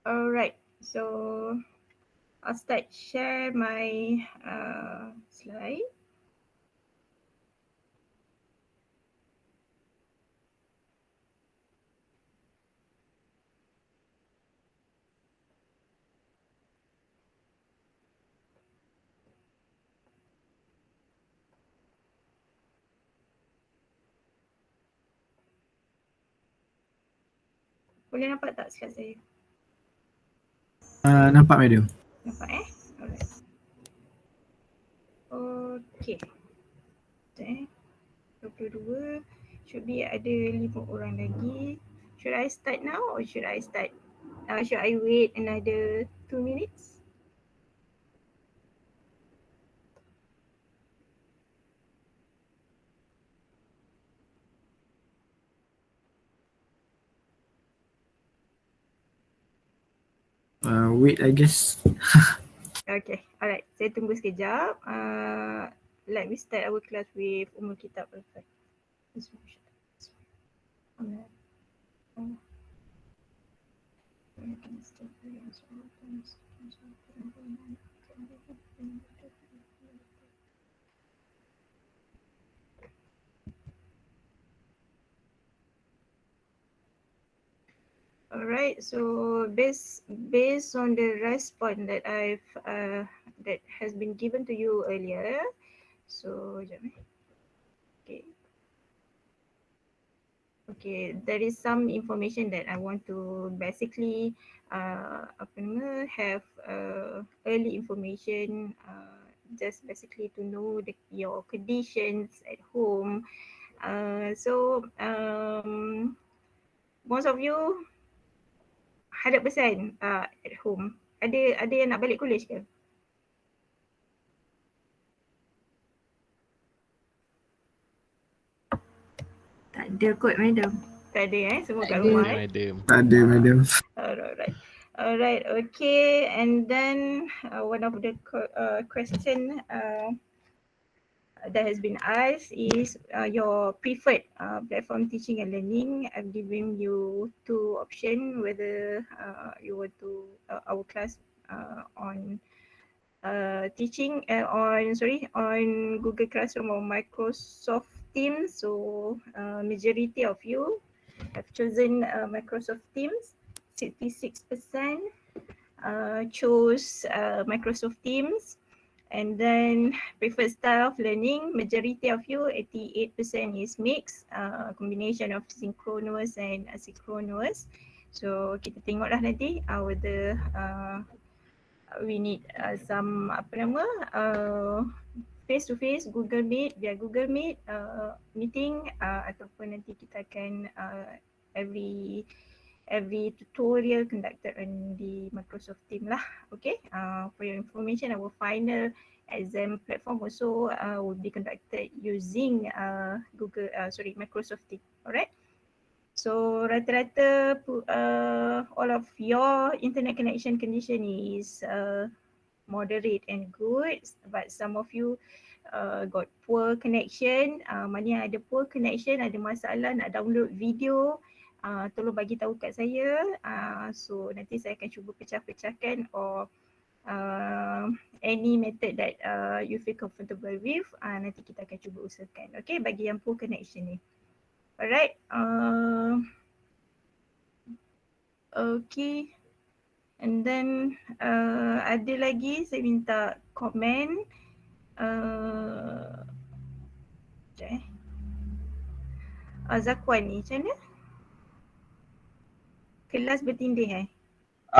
Alright, so I'll start share my slide. Boleh nampak tak slide saya? Nampak madam. Nampak Alright. Okay. 22. Should be ada 5 orang lagi. Should I start now or should I start? Should I wait another 2 minutes? Wait, I guess. Okay, alright. Saya tunggu sekejap. Let me start our class with Umul Kitab Al-Fat. Alright, so based on the response that that has been given to you earlier, so okay. Okay, there is some information that I want to basically have early information, just basically to know your conditions at home. So most of you 100% at home. Ada yang nak balik college ke? Tak ada kot madam. Tak ada semua kat rumah Madam. Tak ada madam. Alright, okay. And then one of the question that has been asked is your preferred platform teaching and learning. I'm giving you two options whether you want to our class on teaching on Google Classroom or Microsoft Teams. So majority of you have chosen Microsoft Teams. 66% chose Microsoft Teams. And then preferred style of learning, majority of you, 88% is mixed, combination of synchronous and asynchronous. So kita tengoklah nanti whether we need some face to face Google Meet, via Google Meet meeting ataupun nanti kita akan every tutorial conducted on the Microsoft Teams lah. Okay, for your information, our final exam platform also will be conducted using Microsoft Teams. Alright. So rata-rata all of your internet connection condition is moderate and good, but some of you got poor connection. Mana yang ada poor connection, ada masalah nak download video, tolong bagi tahu kat saya. So nanti saya akan cuba pecah-pecahkan or any method that you feel comfortable with, nanti kita akan cuba usahakan. Okay, bagi yang poor connection ni. Alright. Okay. And then ada lagi saya minta komen. Zakwan ni macam mana? Kelas bertindih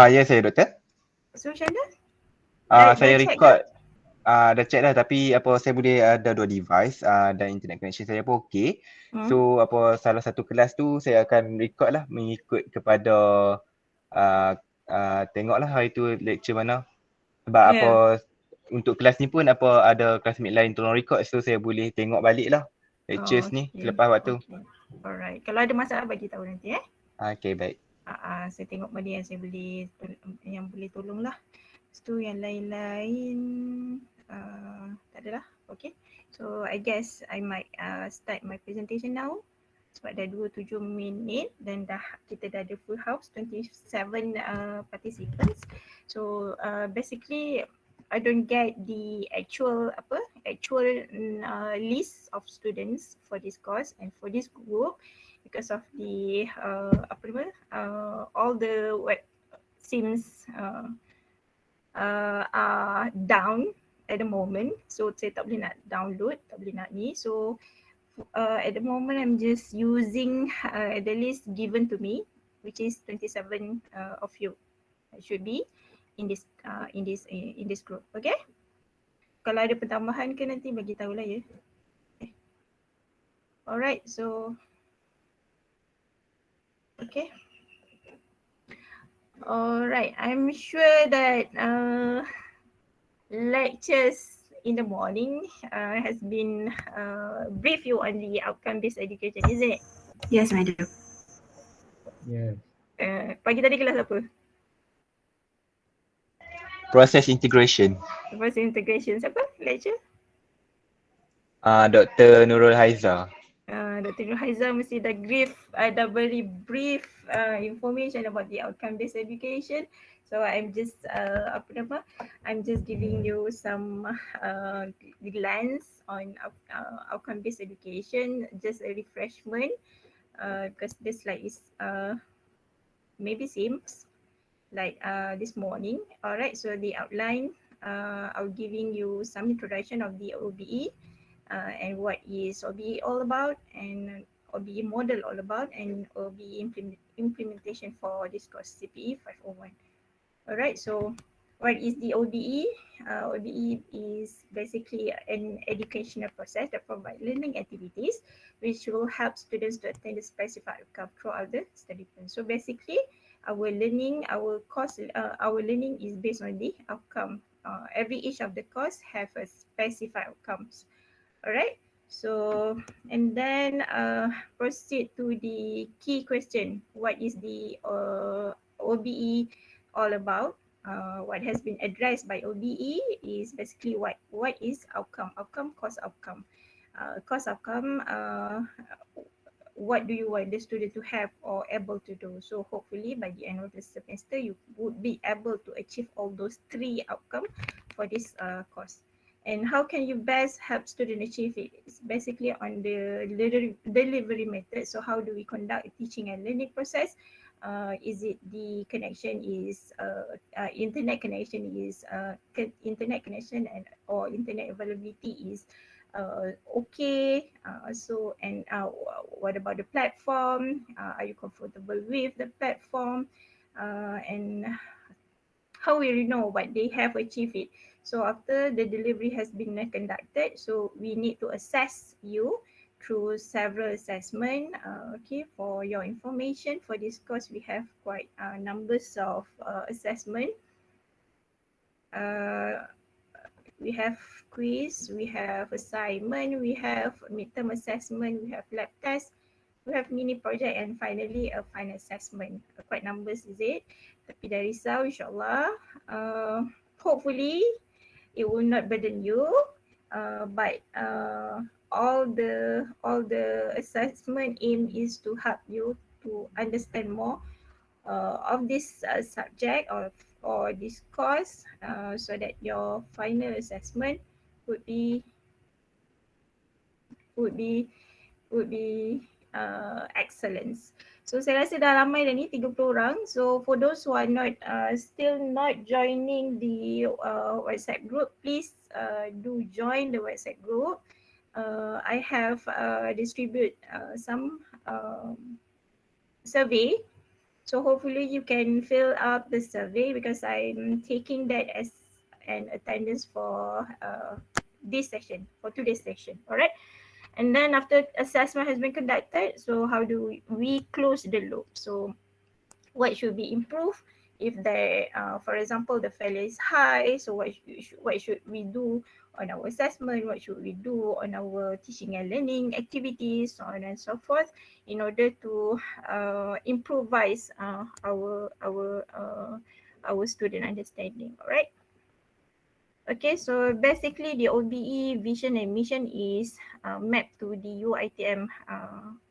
Ya saya doktor. So macam mana? Saya record. Dah check dah, tapi saya boleh ada dua device dan internet connection saya pun okey. So salah satu kelas tu saya akan record lah mengikut kepada tengoklah hari tu lecture mana. Sebab untuk kelas ni pun ada classmate lain tolong record, so saya boleh tengok balik lah lectures ni selepas waktu. Alright, kalau ada masalah bagi tahu nanti Okay, baik. Saya tengok mana yang saya boleh tolong lah. Lepas tu yang lain-lain tak adalah. Okay, so I guess I might start my presentation now. Sebab dah 27 minit dan kita dah ada full house, 27 participants. So basically I don't get the actual list of students for this course and for this group because of the all the web seems are down at the moment. So saya tak boleh nak download, tak boleh nak ni. So at the moment I'm just using the list given to me, which is 27 of you. It should be in this group. Okay? Kalau ada pertambahan ke nanti bagi tahu lah ya. Okay. Alright, so okay. Alright, I'm sure that lectures in the morning has been brief you on the outcome-based education, isn't it? Yes, madam. Yes. Pagi tadi kelas apa? Process integration. Process integration. Siapa lecture? Dr. Nurul Haiza. Dr. Nur Haiza mesti dah beri brief information about the outcome-based education. So I'm just I'm just giving you some glance on outcome-based education, just a refreshment, because this slide is maybe seems like this morning. Alright, so the outline, I'll giving you some introduction of the OBE. And what is OBE all about, and OBE model all about, and OBE implementation for this course CPE501. Alright, so what is the OBE? OBE is basically an educational process that provides learning activities which will help students to attain the specified outcome throughout the study plan. So basically, our learning is based on the outcome. Each of the course have a specified outcomes. Alright, so and then proceed to the key question. What is the OBE all about? What has been addressed by OBE is basically what is outcome, course outcome. Course outcome, what do you want the student to have or able to do? So hopefully by the end of the semester, you would be able to achieve all those three outcomes for this course. And how can you best help students achieve it? It's basically on the delivery method. So how do we conduct a teaching and learning process? Is it the connection is internet connection is internet connection and or internet availability is okay? So and what about the platform? Are you comfortable with the platform? And how will you know what they have achieved it? So after the delivery has been conducted, so we need to assess you through several assessment. Okay, for your information, for this course, we have quite numbers of assessment. We have quiz, we have assignment, we have midterm assessment, we have lab test, we have mini project, and finally a final assessment. Quite numbers is it? Tapi dah risau, insyaAllah. Hopefully it will not burden you, but all the assessment aim is to help you to understand more of this subject or this course, so that your final assessment would be excellence. So saya rasa dah ramai dah ni 30 orang. So for those who are not still not joining the WhatsApp group, please do join the WhatsApp group. I have distribute some survey. So hopefully you can fill up the survey because I'm taking that as an attendance for this session, for today's session. Alright. And then after assessment has been conducted, so how do we close the loop? So what should be improved? If there, for example, the failure is high, so what should we do on our assessment? What should we do on our teaching and learning activities, so on and so forth, in order to improvise our student understanding. All right. Okay, so basically the OBE vision and mission is mapped to the UITM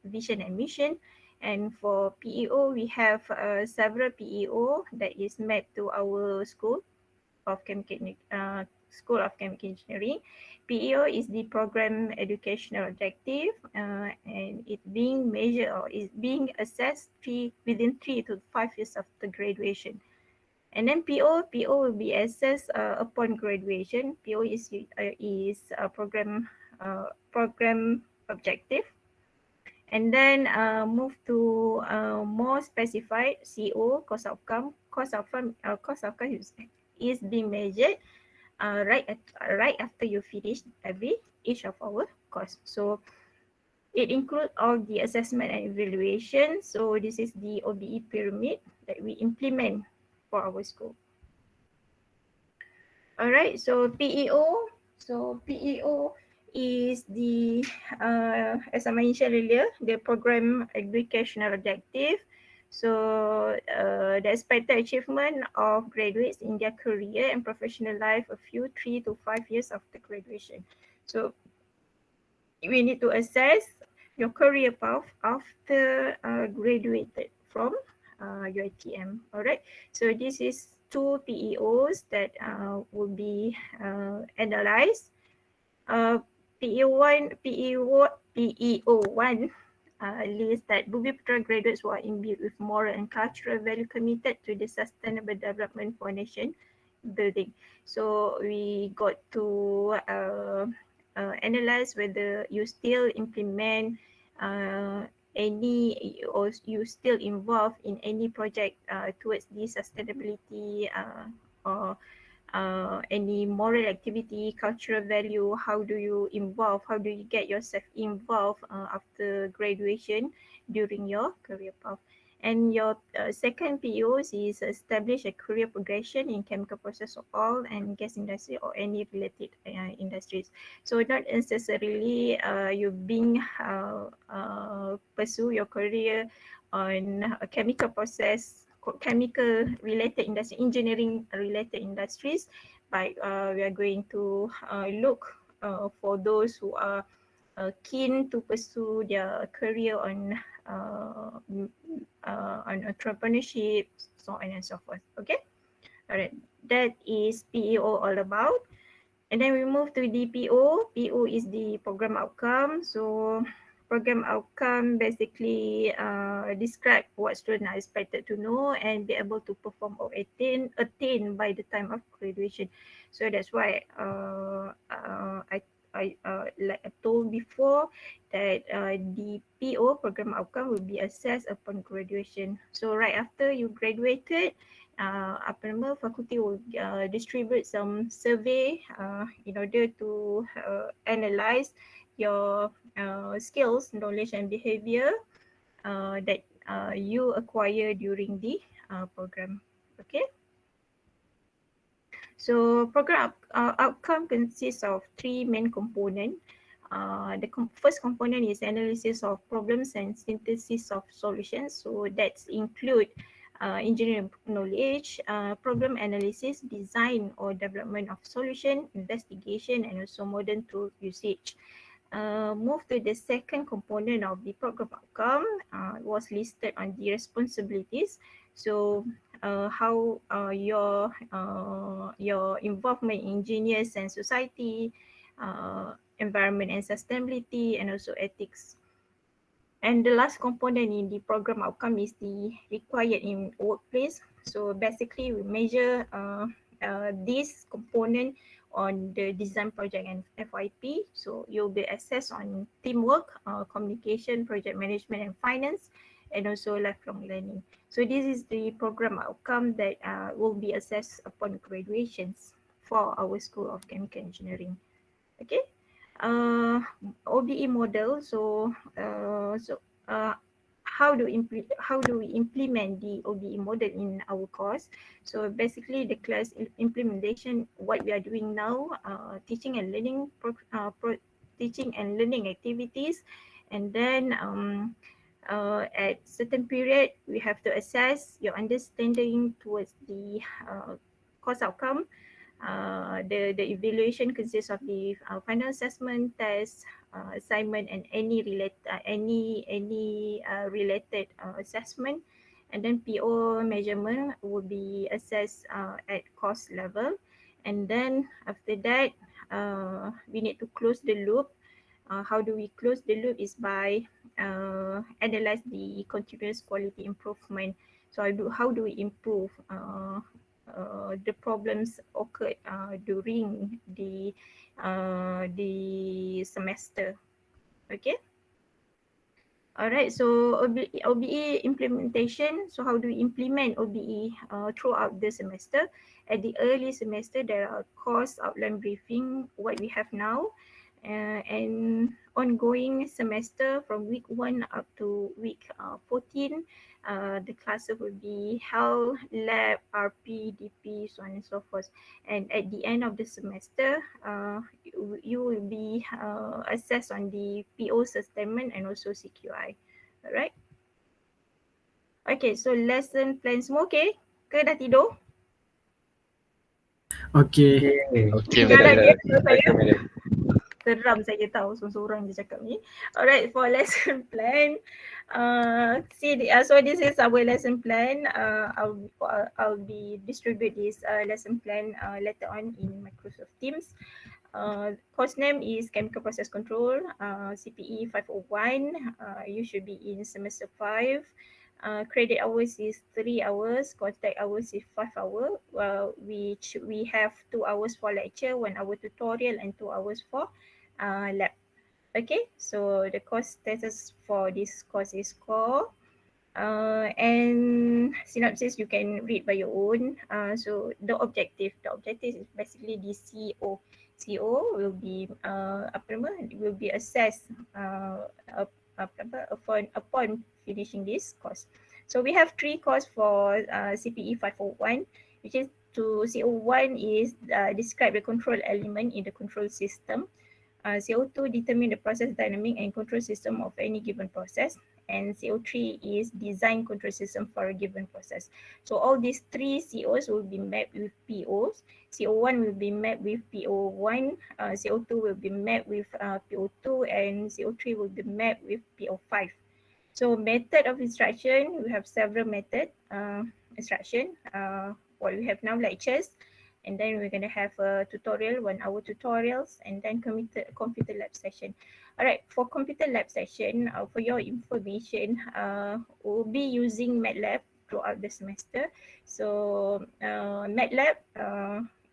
vision and mission. And for PEO, we have several PEO that is mapped to our School of Chemical Engineering. PEO is the program educational objective, and it being measured or is being assessed within 3 to 5 years after graduation. And then PO will be assessed upon graduation. PO is a program objective. And then move to more specified CO, cost outcome. Cost outcome is being measured right after you finish each of our course. So it includes all the assessment and evaluation. So this is the OBE pyramid that we implement for our school. All right, so PEO. So PEO is the, as I mentioned earlier, the program educational objective. So the expected achievement of graduates in their career and professional life a few 3 to 5 years after graduation. So we need to assess your career path after graduated from UiTM. All right. So this is two PEOs that will be analyzed. PEO1 lists that Bumi Putra graduates who are imbued with moral and cultural value committed to the sustainable development for nation building. So we got to analyze whether you still implement any or you still involved in any project towards the sustainability or any moral activity, cultural value, how do you involve, how do you get yourself involved after graduation during your career path. And your second POs is establish a career progression in chemical process of oil and gas industry or any related industries. So not necessarily you being pursue your career on a chemical process, chemical related industry, engineering related industries, but we are going to look for those who are keen to pursue their career on entrepreneurship, so on and so forth. Okay, all right, that is PEO all about. And then we move to DPO. PO is the program outcome. So program outcome basically describe what students are expected to know and be able to perform or attain by the time of graduation. So that's why I like I told before that the PO program outcome will be assessed upon graduation. So right after you graduated, apa nama, faculty will distribute some survey in order to analyze your skills, knowledge and behavior that you acquire during the program. Okay. So program outcome consists of three main components. The first component is analysis of problems and synthesis of solutions. So that's include engineering knowledge, problem analysis, design or development of solution, investigation, and also modern tool usage. Move to the second component of the program outcome, was listed on the responsibilities. So how your involvement in engineers and society, environment and sustainability, and also ethics. And the last component in the program outcome is the required in workplace. So basically we measure this component on the design project and FYP. So you'll be assessed on teamwork, communication, project management and finance, and also lifelong learning. So this is the program outcome that will be assessed upon graduations for our School of Chemical Engineering. Okay. OBE model. So how do we implement the OBE model in our course? So basically, the class implementation, what we are doing now, teaching and learning activities, and then at certain period we have to assess your understanding towards the course outcome. The evaluation consists of the final assessment, test, assignment, and any related assessment. And then PO measurement will be assessed at course level. And then after that, we need to close the loop. How do we close the loop is by analyze the continuous quality improvement. So how do we improve the problems occurred during the semester. Okay. Alright, so OBE implementation. So how do we implement OBE throughout the semester? At the early semester, there are course outline briefing, what we have now, and ongoing semester from week 1 up to week 14. The classes will be held, lab, RP, DP, so on and so forth. And at the end of the semester, you will be assessed on the PO sustainment and also CQI. Alright. Okay, so lesson plan semua okay? Ke dah tidur? Okay. Okay. Tinggalan dia Dah. saya. Recommended. Seram saya tahu seorang-seorang dia cakap ni. Alright, for lesson plan, so this is our lesson plan. I'll be distribute this lesson plan later on in Microsoft Teams. Course name is Chemical Process Control, CPE501. You should be in semester 5. Credit hours is 3 hours, contact hours is 5 hours, which we have 2 hours for lecture, 1 hour tutorial, and 2 hours for lab. Okay, so the course status for this course is core. And synopsis you can read by your own. So the objective is basically the CO. CO will be will be assessed upon finishing this course. So we have 3 courses for CPE 501, which is to CO1 is describe the control element in the control system. CO2 determine the process dynamic and control system of any given process, and CO3 is design control system for a given process. So all these 3 COs will be mapped with POs. CO1 will be mapped with PO1, CO2 will be mapped with PO2, and CO3 will be mapped with PO5. So method of instruction, we have several method instruction. What we have now, lectures, and then we're going to have a tutorial, 1 hour tutorials, and then computer lab session. All right, for computer lab session, for your information, we'll be using MATLAB throughout the semester. So MATLAB,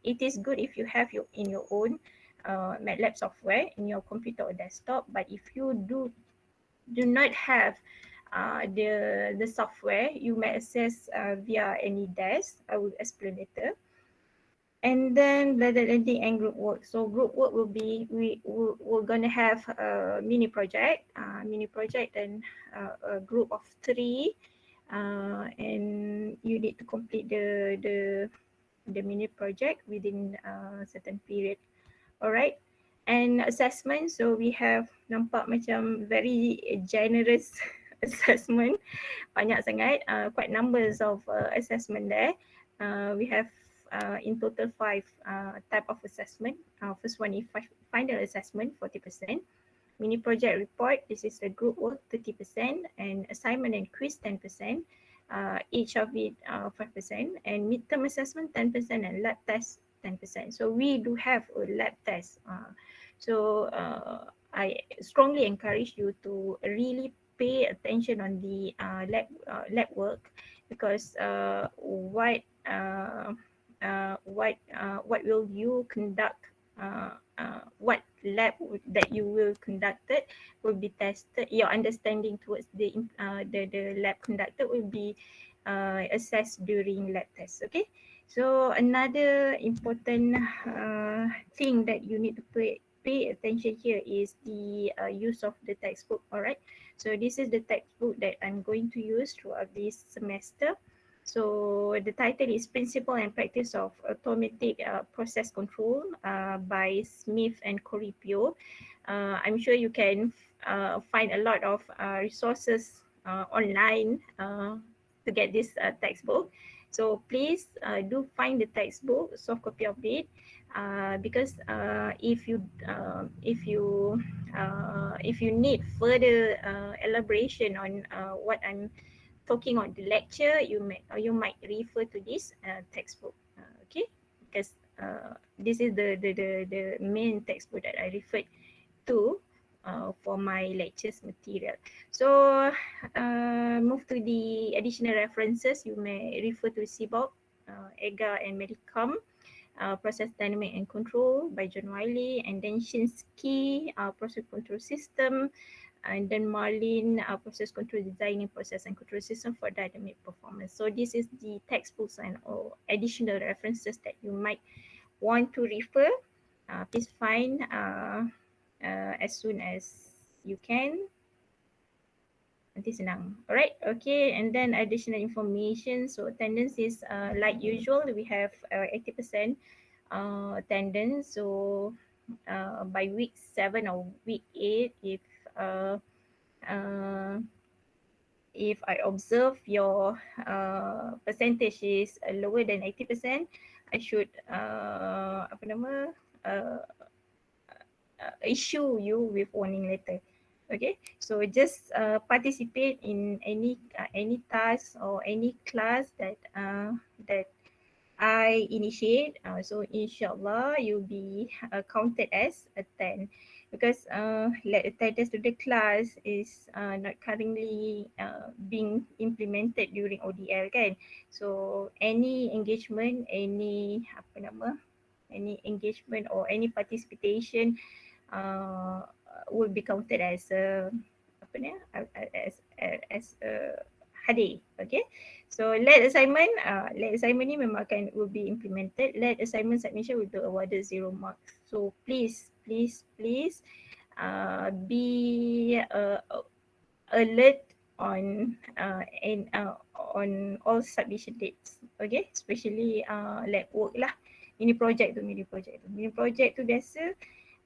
it is good if you have in your own MATLAB software in your computer or desktop, but if you do not have the software, you may access via any desk. I will explain later. And then blended learning and group work. So group work will be, we're gonna have a mini project and a group of 3, and you need to complete the mini project within a certain period. Alright. And assessment, so we have nampak macam very generous assessment, banyak sangat, quite numbers of assessment there. We have in total 5 type of assessment. First one is final assessment, 40%. Mini project report, this is the group work, 30%, and assignment and quiz, 10%. Each of it 5%, and midterm assessment 10%, and lab test 10%. So we do have a lab test. So I strongly encourage you to really pay attention on the lab work, because what will you conduct, what lab that you will conduct it will be tested. Your understanding towards the lab conducted will be assessed during lab test. Okay, so another important thing that you need to pay attention here is the use of the textbook. All right, so this is the textbook that I'm going to use throughout this semester. So the title is Principle and Practice of Automatic Process Control by Smith and Corripio. I'm sure you can find a lot of resources online to get this textbook. So please do find the textbook, soft copy of it, because if you need further elaboration on what I'm talking on the lecture, you might refer to this textbook. Okay, because this is the main textbook that I referred to for my lectures material. So move to the additional references. You may refer to CBOC, EGA and Medicom, Process Dynamic and Control by John Wiley, and then Shinsky, Process Control System, and then Marlin, Process Control Design and Process and Control System for Dynamic Performance. So this is the textbooks and or additional references that you might want to refer. Please find as soon as you can. Nanti senang. Alright, okay, and then additional information. So attendance is like usual. We have 80% attendance. So by week 7 or week 8, uh, uh, if I observe your percentage is lower than 80%, I should uh, issue you with warning letter. Okay, so just participate in any task or any class that I initiate. So inshallah you'll be counted as attend, because like attendance to the class is not currently being implemented during ODL kan. So any engagement, any engagement or any participation uh, will be counted as as a hadir. Okay, so late assignment ni memang will be implemented. Late assignment submission will be awarded 0 marks. So please be alert on on all submission dates. Okay, especially lab work lah. Mini project tu biasa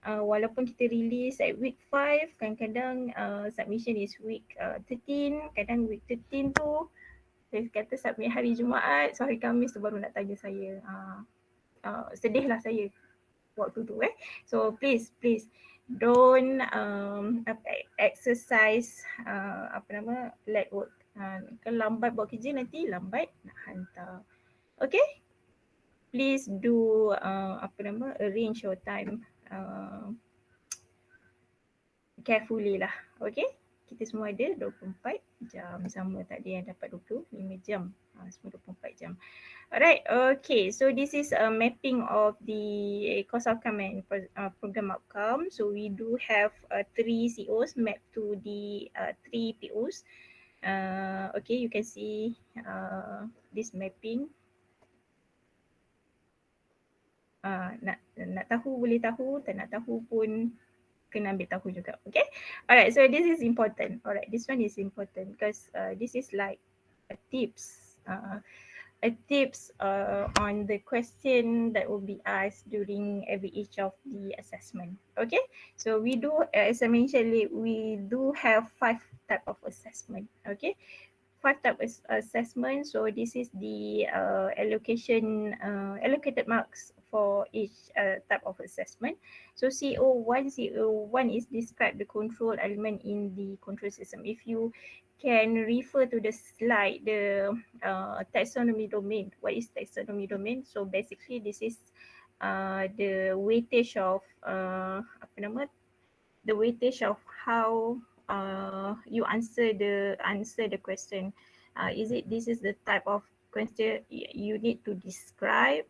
walaupun kita release at week 5, kadang-kadang submission is week 13, kadang week 13 tu saya kata submit hari Jumaat, so hari Khamis tu baru nak tanya saya. Sedih lah saya waktu tu So please don't exercise late work. Kalau lambat buat kerja nanti lambat nak hantar. Okay, please do arrange your time carefully lah. Okay, kita semua ada 24 jam, sama tak ada yang dapat 25 jam. Semua 24 jam. Alright, okay, so this is a mapping of the course outcome and program outcome. So we do have 3 COs mapped to the 3 POs. Okay, you can see this mapping. Nak tahu boleh tahu, tak nak tahu pun kena ambil tahu juga. Okay, alright, so this is important. Alright, this one is important because this is like a tips on the question that will be asked during every each of the assessment. Okay, so we do, as I mentioned, we do have 5 type of assessment. Okay, 5 type of assessment. So this is the allocated marks for each type of assessment. So CO1 is describe the control element in the control system. If you can refer to the slide, the taxonomy domain. What is taxonomy domain? So basically this is the weightage of the weightage of how you answer the question. This is the type of question you need to describe,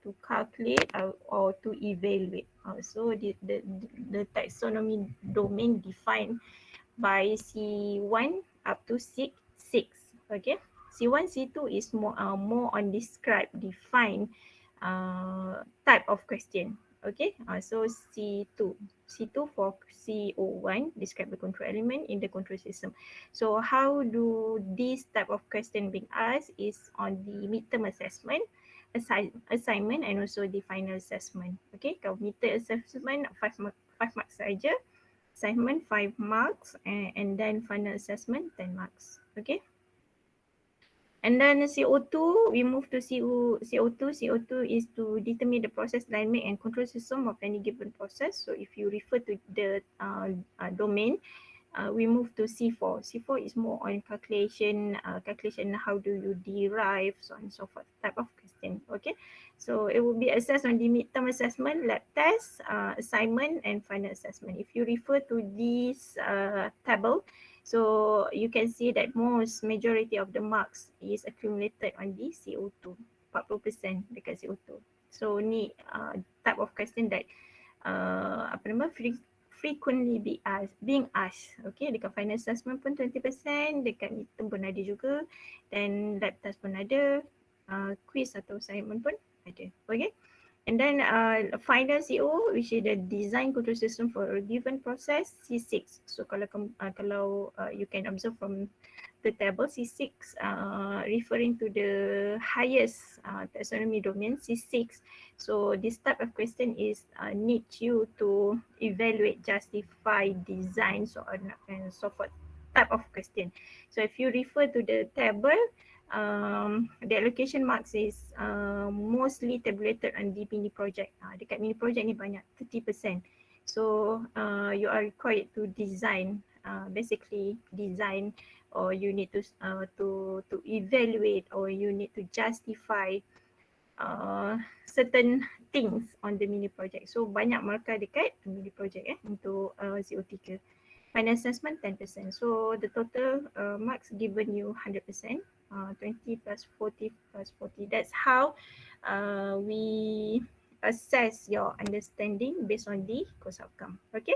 to calculate, or to evaluate. So the taxonomy domain defined by C1 up to C6. Okay, C1, C2 is more on describe, define type of question. Okay, so C2 for CO1 describe the control element in the control system. So how do this type of question being asked is on the midterm assessment, assignment, and also the final assessment. Okay, kalau midterm assessment 5 marks saja, assignment 5 marks, and then final assessment 10 marks. Okay. And then CO2, we move to CO2. CO2 is to determine the process dynamic and control system of any given process. So if you refer to the domain, we move to C4. C4 is more on calculation how do you derive, so on and so forth, type of question. Okay, so it will be assessed on the midterm assessment, lab test, assignment, and final assessment. If you refer to this table, so you can see that most majority of the marks is accumulated on the CO2, 40% dekat CO2. So ni type of question that frequently being asked. Okay, dekat final assessment pun 20%, dekat midterm pun ada juga, dan lab test pun ada, quiz atau assignment pun ada. Okay, and then final CO, which is the design control system for a given process, C6. So kalau you can observe from the table, C6 referring to the highest taxonomy domain, C6. So this type of question is need you to evaluate, justify, design, so on and so forth, type of question. So if you refer to the table, the allocation marks is mostly tabulated on the mini project. Dekat mini project ni banyak, 30%. So you are required to design, basically design, or you need to evaluate, or you need to justify certain things on the mini project. So banyak markah dekat mini project untuk CO3. Final assessment 10%. So the total marks given you 100%. 20 plus 40 plus 40. That's how we assess your understanding based on the course outcome. Okay.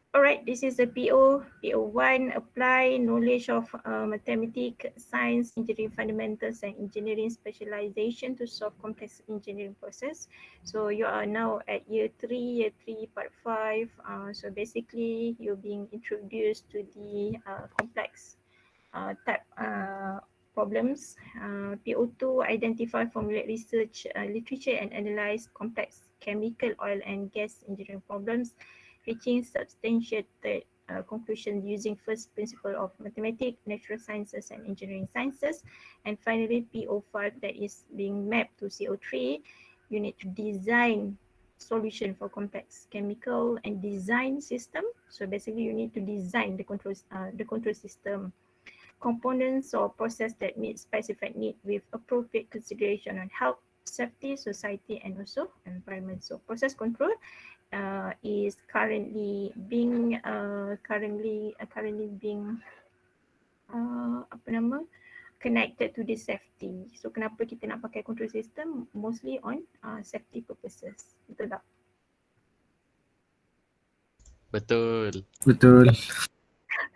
Alright, this is the PO1, apply knowledge of mathematics, science, engineering fundamentals, and engineering specialization to solve complex engineering process. So you are now at year 3, part 5. So basically you're being introduced to the complex type problems. PO2, identify, formulate research literature and analyze complex chemical, oil and gas engineering problems, reaching substantiated conclusion using first principle of mathematics, natural sciences and engineering sciences. And finally PO5, that is being mapped to CO3. You need to design solution for complex chemical and design system. So basically you need to design the control system, components or process that meet specified need with appropriate consideration on health, safety, society, and also environment. So process control is currently being connected to the safety. So kenapa kita nak pakai control system? Mostly on safety purposes. Betul tak? Betul. Betul.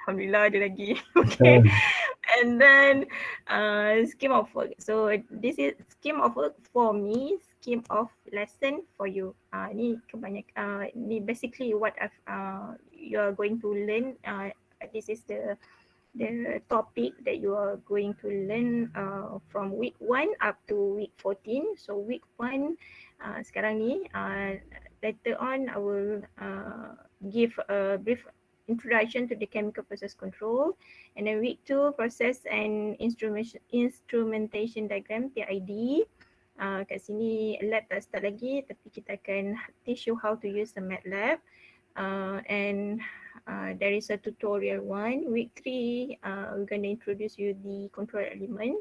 Alhamdulillah ada lagi. Okay. And then scheme of work. So this is scheme of work for me, scheme of lesson for you. Ni kebanyakan ni basically what you are going to learn. This is the topic that you are going to learn from week 1 up to week 14. So week 1 sekarang ni, later on I will give a brief introduction to the chemical process control, and then week 2 process and instrumentation diagram, PID. Kat sini lab tak start lagi, tapi kita akan teach you how to use the MATLAB, and there is a tutorial 1. Week 3 we're going to introduce you the control element,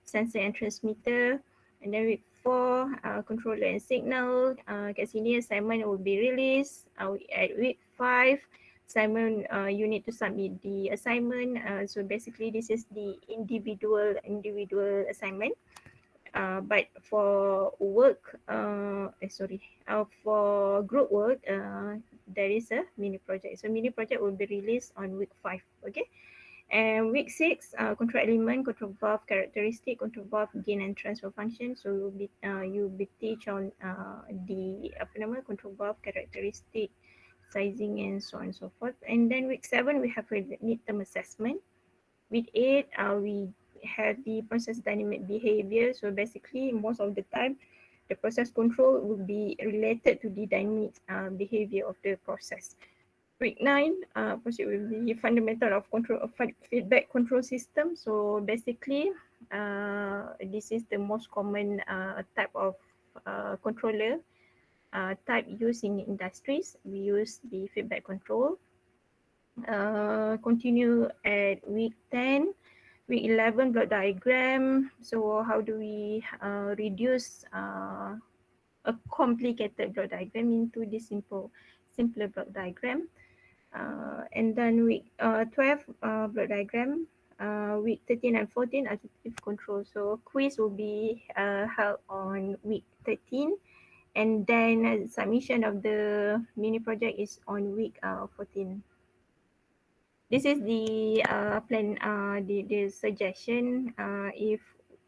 sensor and transmitter, and then week 4 controller and signal. Kat sini assignment will be released. At week 5 assignment, you need to submit the assignment. So basically this is the individual assignment. But for work, for group work, there is a mini project. So mini project will be released on week 5. Okay. And week 6, control element, control valve characteristic, control valve gain and transfer function. So you'll be teach on the control valve characteristic, sizing, and so on and so forth. And then week 7 we have a midterm assessment. Week 8 we have the process dynamic behavior. So basically most of the time the process control will be related to the dynamic behavior of the process. Week 9, proceed with the fundamental of control of feedback control system. So basically, this is the most common type of controller type used in industries. We use the feedback control. Continue at week 10. Week 11, block diagram. So how do we reduce a complicated block diagram into this simpler block diagram? And then week 12, block diagram. Week 13 and 14, additive control. So quiz will be held on week 13. And then submission of the mini project is on week 14. This is the plan, the suggestion. If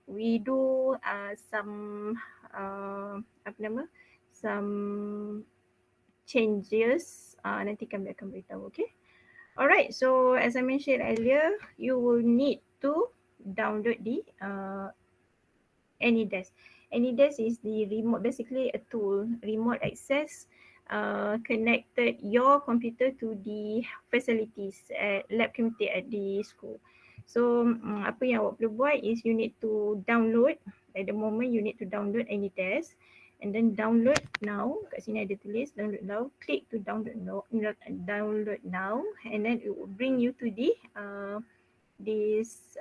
we do some apa nama, some changes, nanti kami akan beritahu, okay? Alright, so as I mentioned earlier, you will need to download the AnyDesk. AnyDesk is the remote, basically a tool, remote access, connected your computer to the facilities at lab community at the school. So apa yang awak perlu buat is you need to download, at the moment you need to download AnyDesk, and then download now. Kat sini ada tulis download now. Click to download now, and then it will bring you to the this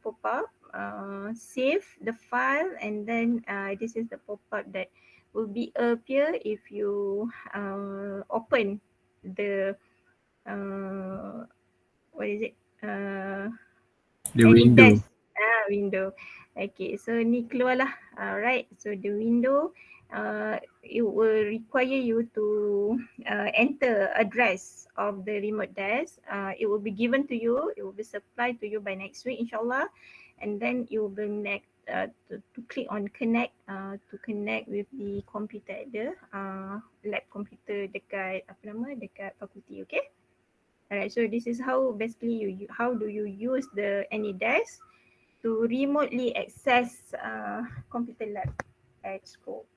pop-up. Save the file, and then this is the pop-up that will be appear if you open the what is it, The any window. desk window. Okay, so ni keluar lah. Alright, so the window, it will require you to enter address of the remote desk. It will be given to you, it will be supplied to you by next week insyaAllah, and then you will be to click on connect, to connect with the computer at the lab computer dekat apa nama, dekat fakulti, okay? Alright, so this is how basically how do you use the AnyDesk to remotely access computer lab at school.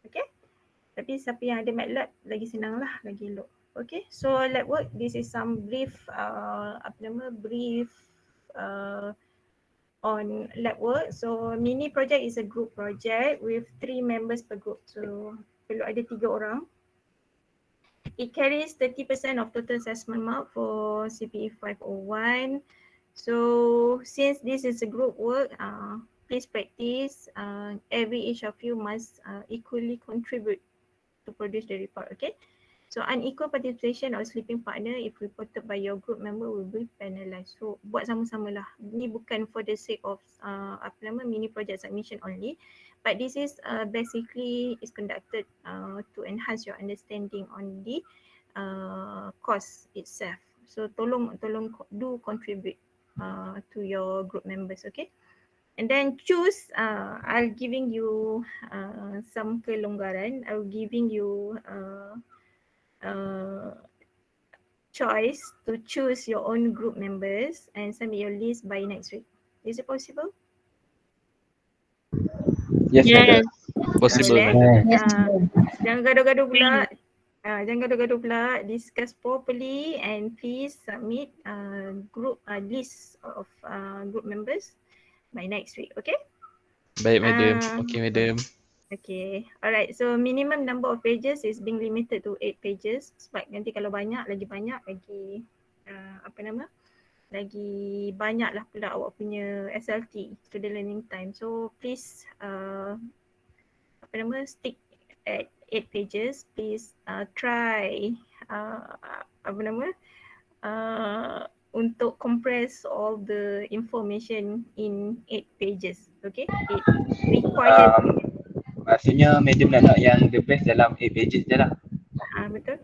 Okay. Tapi siapa yang ada MATLAB lagi senang lah, lagi elok. Okay. So lab work, this is some brief brief on lab work. So mini project is a group project with 3 members per group. So perlu ada 3 orang. It carries 30% of total assessment mark for CPE501. So since this is a group work, please practice. Each of you must equally contribute to produce the report, okay? So unequal participation or sleeping partner if reported by your group member will be penalized. So buat sama-sama lah. Ni bukan for the sake of mini project submission only, but this is basically is conducted to enhance your understanding on the course itself. So tolong do contribute to your group members, okay? And then choose, I'll giving you some kelonggaran. I'll giving you choice to choose your own group members and submit your list by next week. Is it possible? Yes, madam. Possible, Boleh? madam. Jangan gaduh-gaduh pula. Jangan gaduh-gaduh pula. Discuss properly and please submit group list of group members by next week. Okay? Baik, madam. Okay, madam. Okay, alright. So minimum number of pages is being limited to 8 pages. Sebab nanti kalau banyak, lagi lagi banyak lah pula awak punya SLT, student learning time. So please stick at 8 pages. Please try untuk compress all the information in 8 pages. Okay, it required. Maksudnya madam nak yang the best dalam 8 pages je lah. Betul.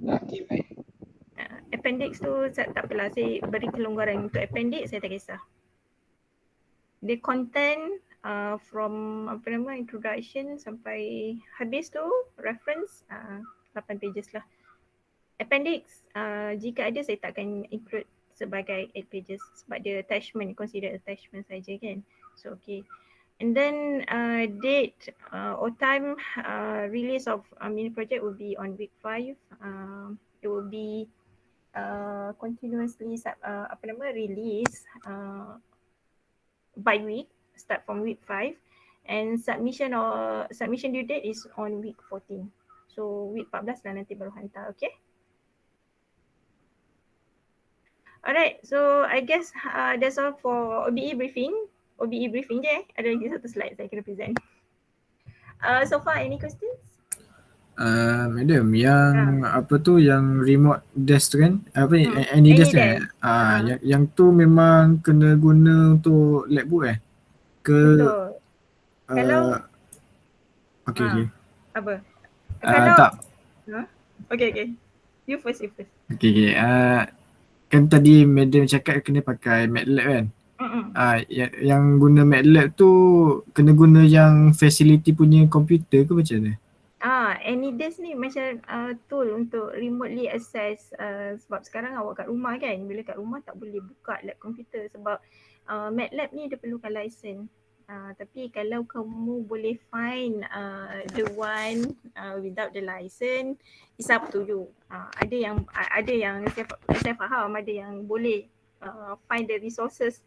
Okay, baik. Appendix tu tak apalah, saya beri kelonggaran untuk appendix, saya tak kisah. The content from introduction sampai habis tu reference 8 pages lah. Appendix jika ada saya takkan include sebagai 8 pages sebab dia attachment, consider attachment saja kan. So okay. And then date or time release of mini project will be on week 5. it will be continuously release by week, start from week 5, and submission due date is on week 14. So week 14 lah nanti baru hantar, okay? Alright, so I guess that's all for OBE briefing. OBE briefing je ada lagi satu slide saya kena present. So far any questions? Madam, yang apa tu yang remote desk tu kan? Apa any desk kan? Yang tu memang kena guna untuk labbook Betul. Kalau okay. Apa? Kalau Tak. Okay. You first. Okay. Kan tadi madam cakap kena pakai MATLAB kan? Yang guna MATLAB tu kena guna yang facility punya komputer ke macam mana? Any desk ni macam tool untuk remotely access, sebab sekarang awak kat rumah kan, bila kat rumah tak boleh buka lab komputer sebab MATLAB ni dia perlukan license. Tapi kalau kamu boleh find the one without the license, it's up to you. Ada yang saya faham, ada yang boleh find the resources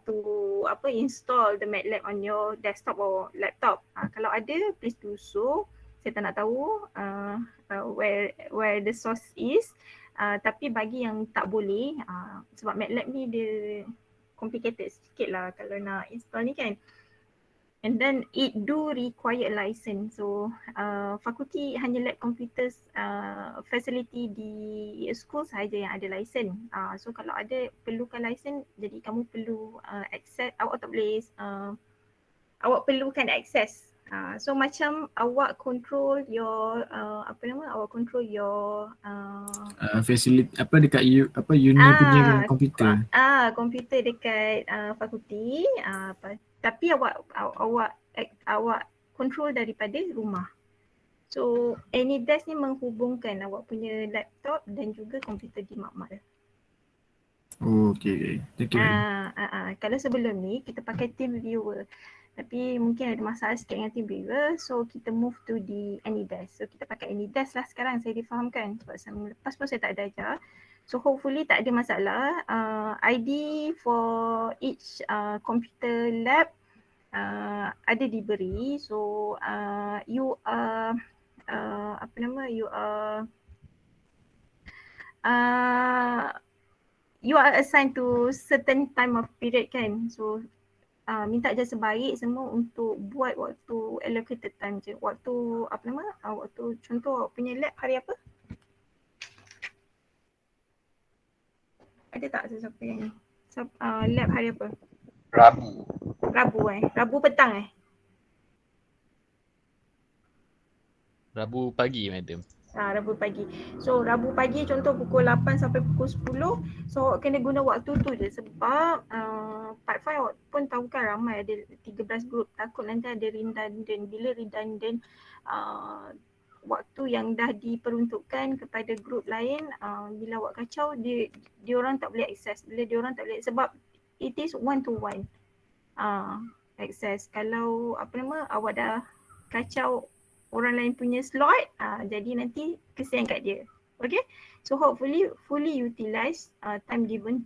to install the MATLAB on your desktop or laptop. Kalau ada, please do so. Saya tak nak tahu where the source is. Tapi bagi yang tak boleh, sebab MATLAB ni dia complicated sikit lah kalau nak install ni kan. And then it do require a license. So fakulti hanya lab computers facility di school sahaja yang ada license. So kalau ada perlukan license, jadi kamu perlu access, awak tak boleh awak perlukan access. So macam awak control your facility dekat uni punya komputer. Komputer dekat fakulti, tapi awak control daripada rumah. So any desk ni menghubungkan awak punya laptop dan juga komputer di makmal. Okay. Thank you. Kalau sebelum ni kita pakai team viewer, tapi mungkin ada masalah sikit dengan team viewer, so kita move to the AnyDesk. So kita pakai AnyDesk lah sekarang, saya difahamkan sebab lepas pun saya tak ada ajar. So hopefully tak ada masalah. ID for each computer lab ada diberi. So you are you are assigned to certain time of period kan. So minta je sebaik semua untuk buat waktu allocated time je. Waktu waktu contoh awak punya lab hari apa? Ada tak sesiapa yang ni? Lab hari apa? Rabu. Rabu petang Rabu pagi, madam. Rabu pagi. So Rabu pagi contoh pukul 8 sampai pukul 10. So awak kena guna waktu tu je sebab part 5 awak pun tahu kan ramai ada 13 group. Takut nanti ada redundant. Bila redundant waktu yang dah diperuntukkan kepada group lain, bila awak kacau dia orang tak boleh access. Bila dia orang tak boleh, sebab it is one to one access. Kalau awak dah kacau orang lain punya slot, jadi nanti kesian kat dia. Okay, so hopefully fully utilize time given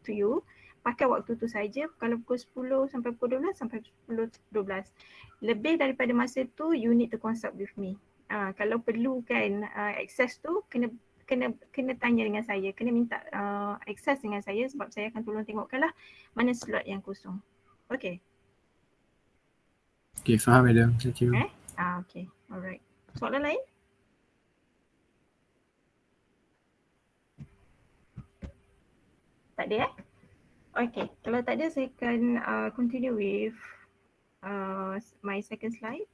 to you. Pakai waktu tu saja. Kalau pukul 10 sampai pukul 12 sampai 10-12. Lebih daripada masa tu you need to consult with me. Kalau perlukan access tu kena tanya dengan saya, kena minta access dengan saya sebab saya akan tolong tengokkanlah mana slot yang kosong. Okay. Okay, faham madam. Thank you. Okay, alright. Soalan lain? Tak ada Okay, kalau tak ada saya akan continue with my second slide.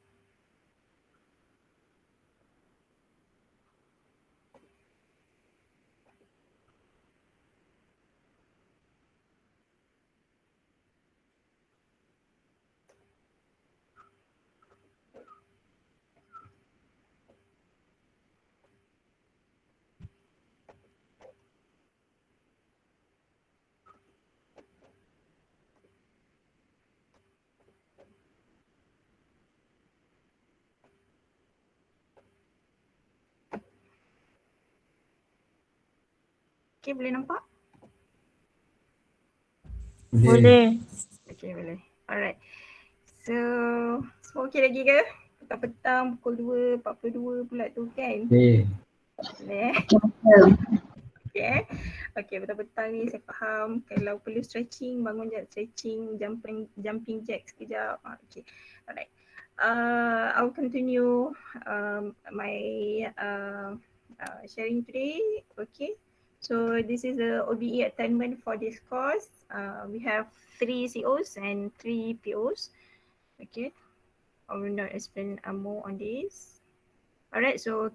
Okay, boleh nampak? Boleh. Okay, boleh. Alright. So, semua okay lagi ke? Petang-petang pukul 2.42 pula tu kan? Okay. Boleh eh? Okay. Okay, petang-petang ni saya faham kalau perlu stretching, bangun jap stretching, jumping jack sekejap. Okay. Alright. I will continue my sharing today. Okay. So this is the OBE attainment for this course. We have 3 COs and 3 POs. Okay. I will not explain more on this. Alright, so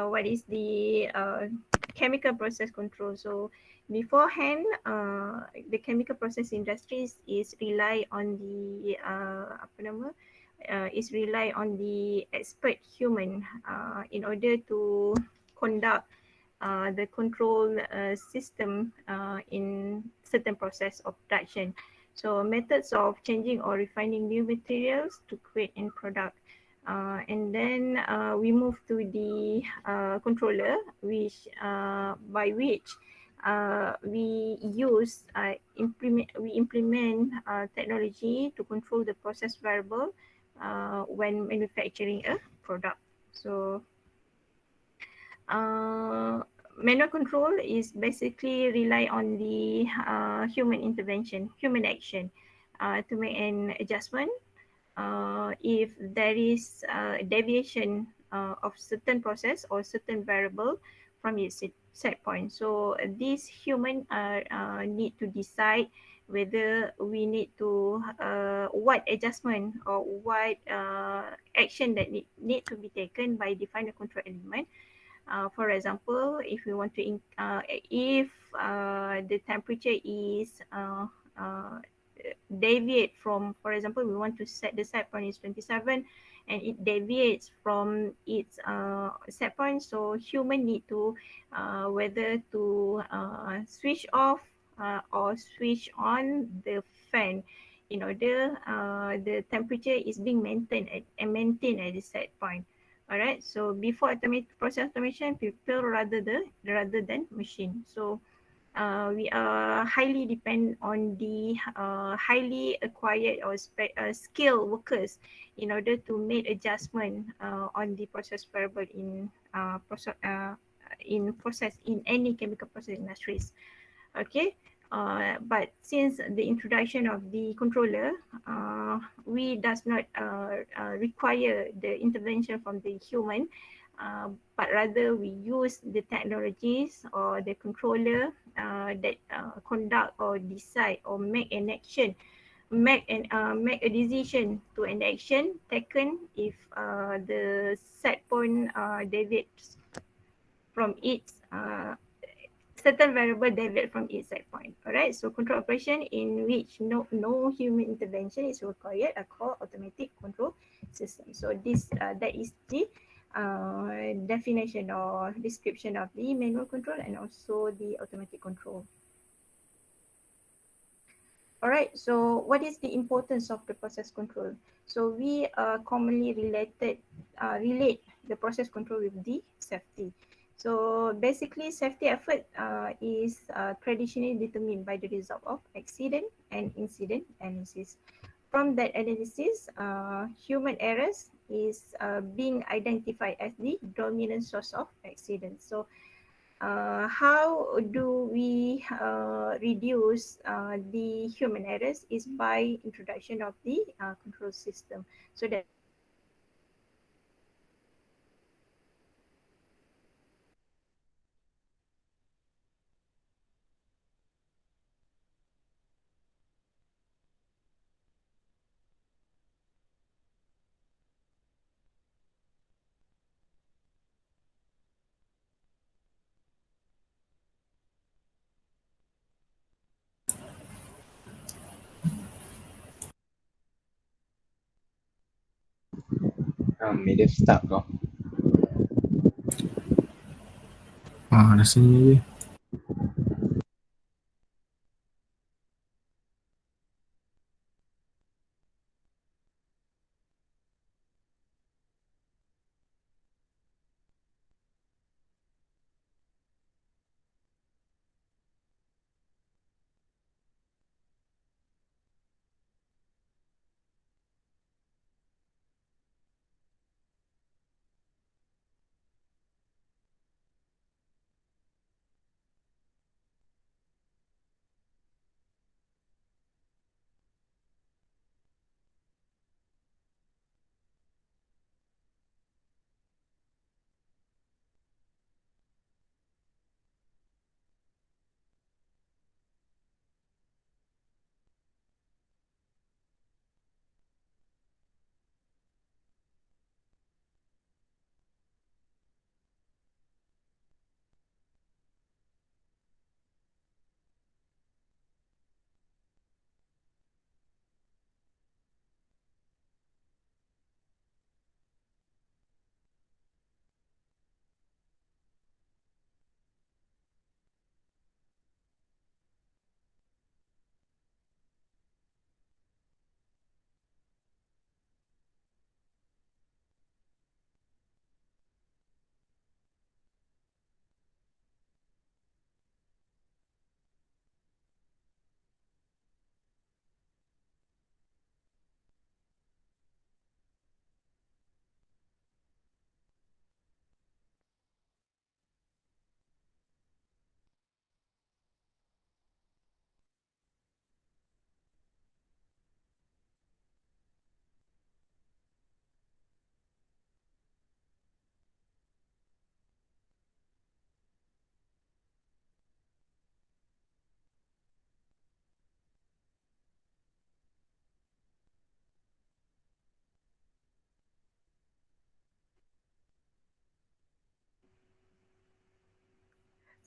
what is the chemical process control? So beforehand, the chemical process industries is rely on the is rely on the expert human in order to conduct the control system in certain process of production. So methods of changing or refining new materials to create end product. And then we move to the controller, which by which we implement technology to control the process variable when manufacturing a product. So manual control is basically rely on the human intervention, human action to make an adjustment if there is a deviation of certain process or certain variable from its set point. So this human need to decide whether we need to what adjustment or what action that need to be taken by define the control element. For example, if we want to if the temperature is deviate from, for example, we want to set the set point is 27 and it deviates from its set point, so human need to whether to switch off or switch on the fan in order the temperature is being maintained at the set point. Alright, so before process automation, people rather than machine. So we are highly depend on the highly acquired or skilled workers in order to make adjustment on the process variable in any chemical process industries. Okay. But since the introduction of the controller, we does not require the intervention from the human, but rather we use the technologies or the controller that conduct or decide or make an action, make a decision to an action taken if the set point deviates from its certain variable deviate from its set point. Alright, so control operation in which no human intervention is required are called automatic control system. So this that is the definition or description of the manual control and also the automatic control. Alright, so what is the importance of the process control? So we commonly relate the process control with the safety. So basically safety effort is traditionally determined by the result of accident and incident analysis. From that analysis, human errors is being identified as the dominant source of accident. So how do we reduce the human errors is by introduction of the control system, so that Media stuck kau. Rasanya je.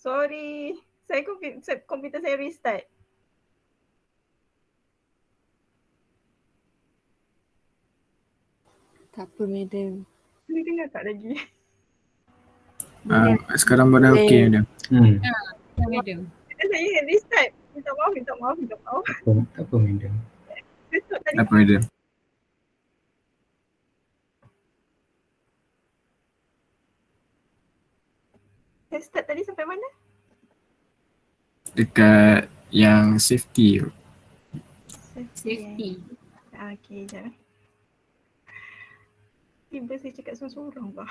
Sorry. Komputer saya restart. Tak apa, madam. Boleh dengar tak lagi? Sekarang baru okey madam. Madam. Saya restart. Minta maaf. Tak apa madam. Restart tadi. Apa madam? Saya start tadi sampai mana? Dekat yang safety tu. Safety. Okay, jap. Tiba saya cakap seorang-seorang bah.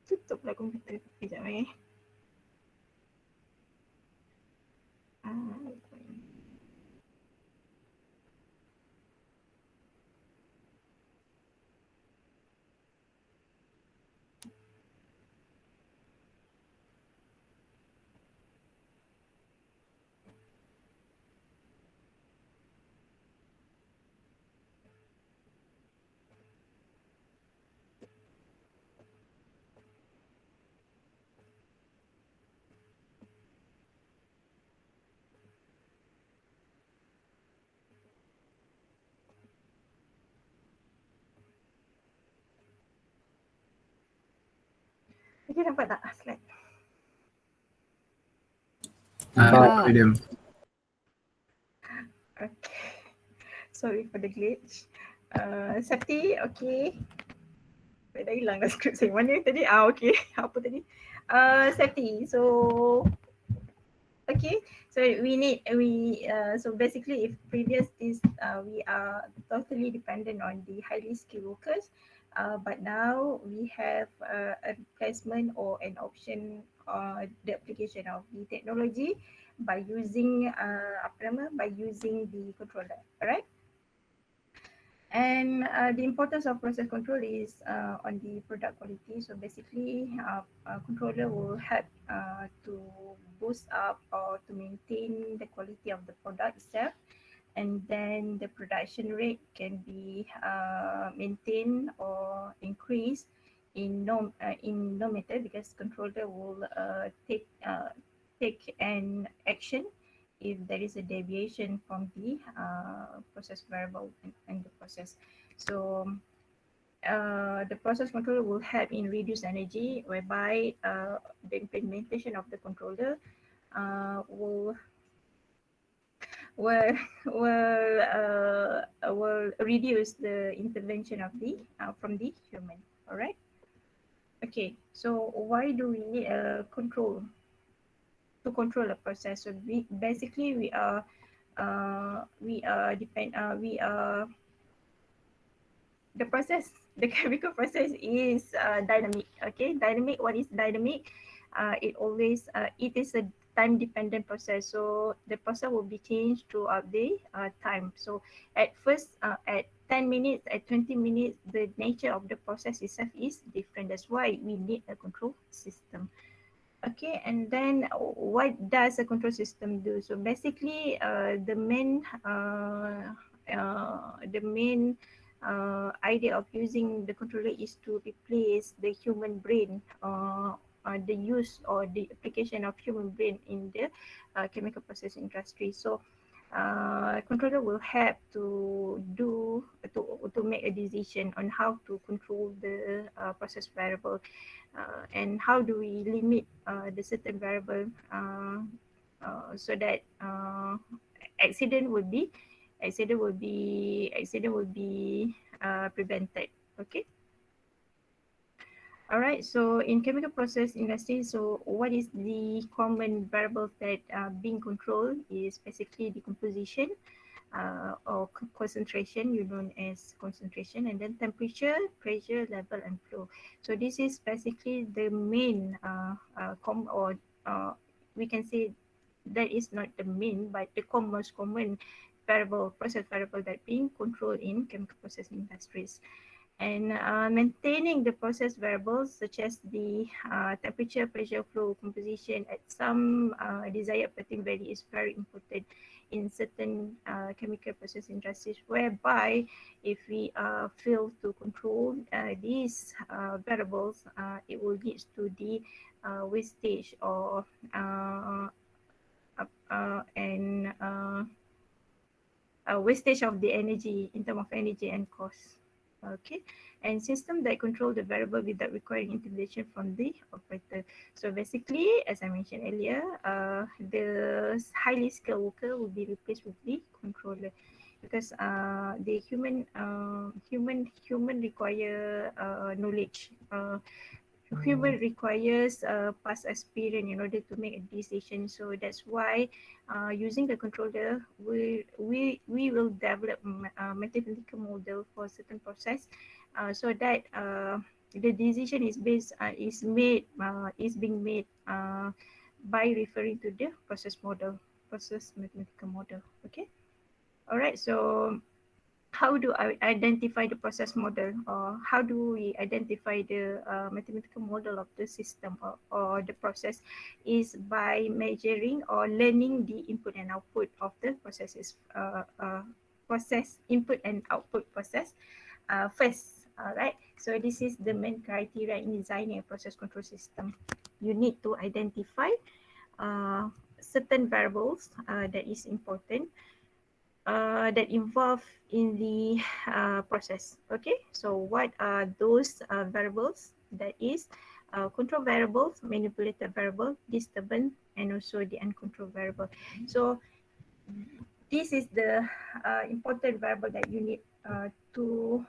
Tutup pula komputer. Sekejap Okay, nampak tak slide? Madam. Okay. Sorry for the glitch. Safety, okay. Dah hilang dah skrip saya. Mana tadi? Okay. Apa tadi? Safety. So so basically if previous this we are totally dependent on the highly skilled workers, but now we have a replacement or an option the application of the technology by using the controller, alright? And the importance of process control is on the product quality. So basically, controller will help to boost up or to maintain the quality of the product itself, and then the production rate can be maintained or increased in no matter, because controller will take an action if there is a deviation from the process variable and the process. So the process controller will help in reduce energy, whereby the implementation of the controller will reduce the intervention of the from the human. All right. Okay. So why do we need a control to control a process? So basically we are the process, the chemical process is dynamic. Okay, dynamic. What is dynamic? It is a time dependent process. So the process will be changed throughout the time. So at first, at 10 minutes, at 20 minutes, the nature of the process itself is different. That's why we need a control system. Okay, and then what does a control system do? So basically, the main idea of using the controller is to replace the human brain, the use or the application of human brain in the chemical process industry. So controller will help to make a decision on how to control the process variable, and how do we limit the certain variable so that accident will be prevented. Okay. All right. So in chemical process industry, so what is the common variables that are being controlled is basically the composition or concentration, you known as concentration, and then temperature, pressure, level, and flow. So this is basically the main we can say that is not the main, but the most common process variable that being controlled in chemical process industries. And maintaining the process variables such as the temperature, pressure, flow, composition at some desired operating value is very important in certain chemical process industries, whereby if we fail to control these variables, it will lead to the wastage or and wastage of the energy in terms of energy and cost. Okay, and system that control the variable without requiring intervention from the operator. So basically, as I mentioned earlier, the highly skilled worker will be replaced with the controller, because the human require knowledge. Human requires past experience in order to make a decision. So that's why using the controller, we will develop mathematical model for certain process, so that the decision is being made by referring to the process mathematical model. Okay, all right. So how do I identify the process model, or how do we identify the mathematical model of the system, or the process, is by measuring or learning the input and output of the processes, process input and output process first. All right, so this is the main criteria in designing a process control system. You need to identify certain variables that is important, that involved in the process. Okay, so what are those variables? That is control variables, manipulated variable, disturbance, and also the uncontrolled variable. So this is the important variable that you need to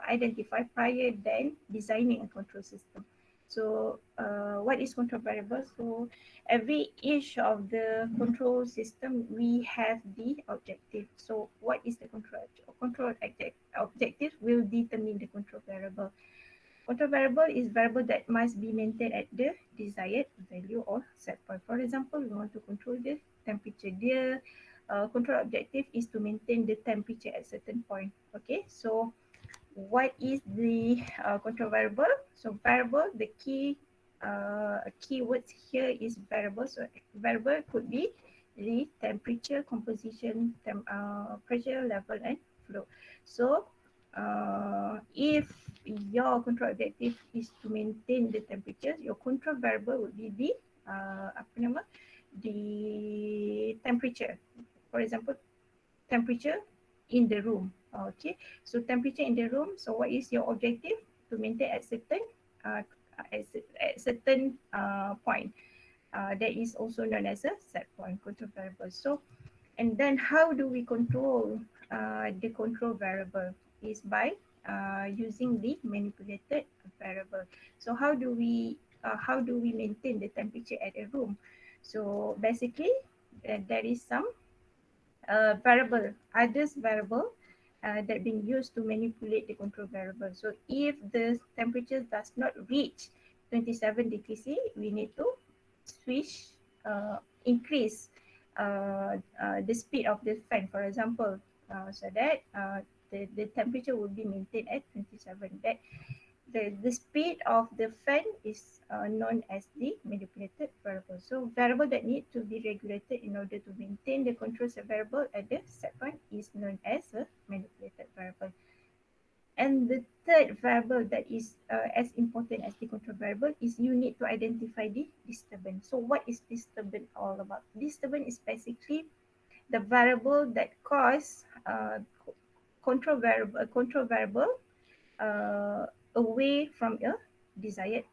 identify prior than designing a control system. So what is control variable? So each of the control system, we have the objective. So what is the objective will determine the control variable. Control variable is variable that must be maintained at the desired value or set point. For example, we want to control the temperature. The control objective is to maintain the temperature at certain point. Okay, so what is the control variable? So variable, the keywords here is variable. So variable could be the temperature, composition, pressure, level, and flow. So if your control objective is to maintain the temperature, your control variable would be the the temperature. For example, temperature in the room. Okay, so temperature in the room. So what is your objective? To maintain at certain uh, at certain point. That is also known as a set point control variable. So, and then how do we control the control variable? Is by using the manipulated variable. So how do we maintain the temperature at a room? So basically, there is some others variable that being used to manipulate the control variable. So if the temperature does not reach 27 degrees C, we need to switch, increase the speed of the fan, for example, so that the temperature will be maintained at 27. That the speed of the fan is known as the manipulated variable. So variable that need to be regulated in order to maintain the control set variable at the set point is known as a manipulated variable. And the third variable that is as important as the control variable is you need to identify the disturbance. So what is disturbance all about? Disturbance is basically the variable that cause control variable away from a desired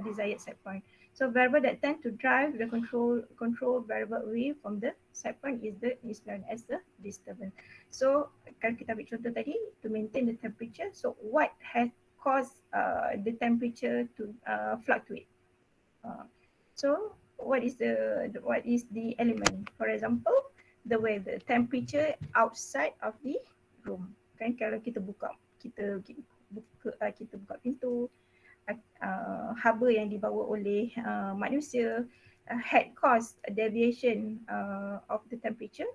desired set point. So variable that tend to drive the control variable away from the set point is known as the disturbance. So kalau kita ambil contoh tadi, to maintain the temperature, so what has caused the temperature to fluctuate? So what is the element? For example, the weather, temperature outside of the room. Kan kalau kita buka pintu, haba yang dibawa oleh manusia had caused a deviation of the temperature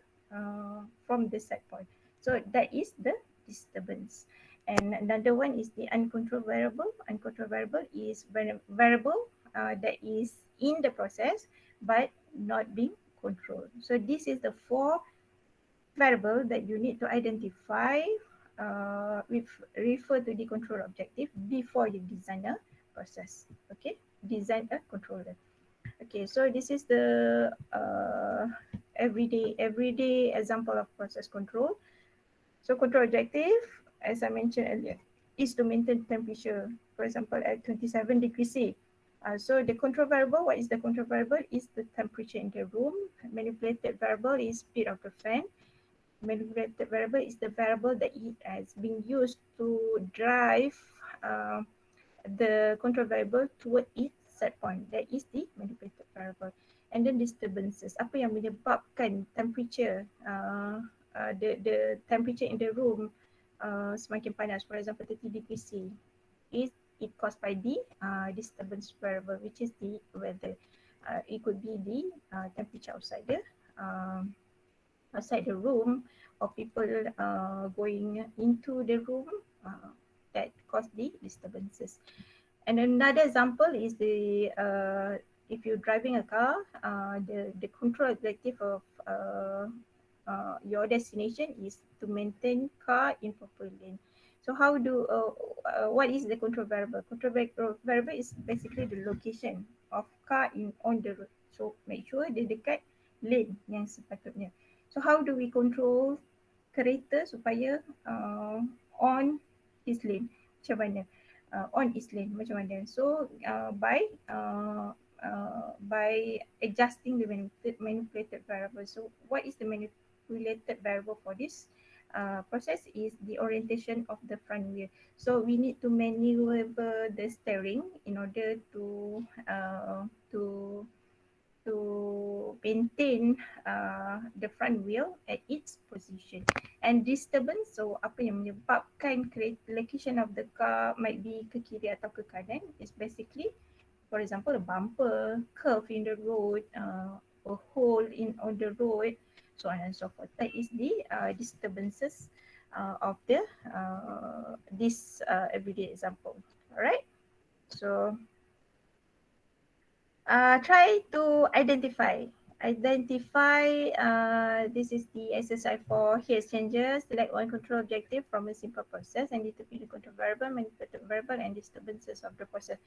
from the set point. So that is the disturbance. And another one is the uncontrolled variable. Uncontrolled variable is variable that is in the process but not being control. So this is the 4 variable that you need to identify refer to the control objective before you design a process. Okay, design a controller. Okay, so this is the everyday example of process control. So control objective, as I mentioned earlier, is to maintain temperature, for example, at 27 degrees C. So the control variable, what is the control variable? Is the temperature in the room. Manipulated variable is speed of the fan. Manipulated variable is the variable that has been used to drive the control variable toward its set point. That is the manipulated variable. And then disturbances. Apa yang menyebabkan temperature, the temperature in the room semakin panas, for example 30 degrees C, is it caused by the disturbance variable, which is the weather. It could be the temperature outside the room, or people going into the room that cause the disturbances. And another example is the if you're driving a car, the control objective of your destination is to maintain car in proper lane. So how do what is the control variable? Control variable is basically the location of car on the road. So make sure dia dekat lane yang sepatutnya. So how do we control kereta supaya on his lane? Macam mana? On his lane macam mana? So by adjusting the manipulated variable. So what is the manipulated variable for this process is the orientation of the front wheel. So we need to maneuver the steering in order to maintain the front wheel at its position. And disturbance, so apa yang menyebabkan location of the car might be ke kiri atau ke kanan, is basically, for example, a bumper, curve in the road, a hole on the road, so on and so forth. That is the disturbances of the this everyday example. Alright, so try to identify. This is the exercise for heat exchangers. Select one control objective from a simple process and determine the control variable, manipulated variable, and disturbances of the process.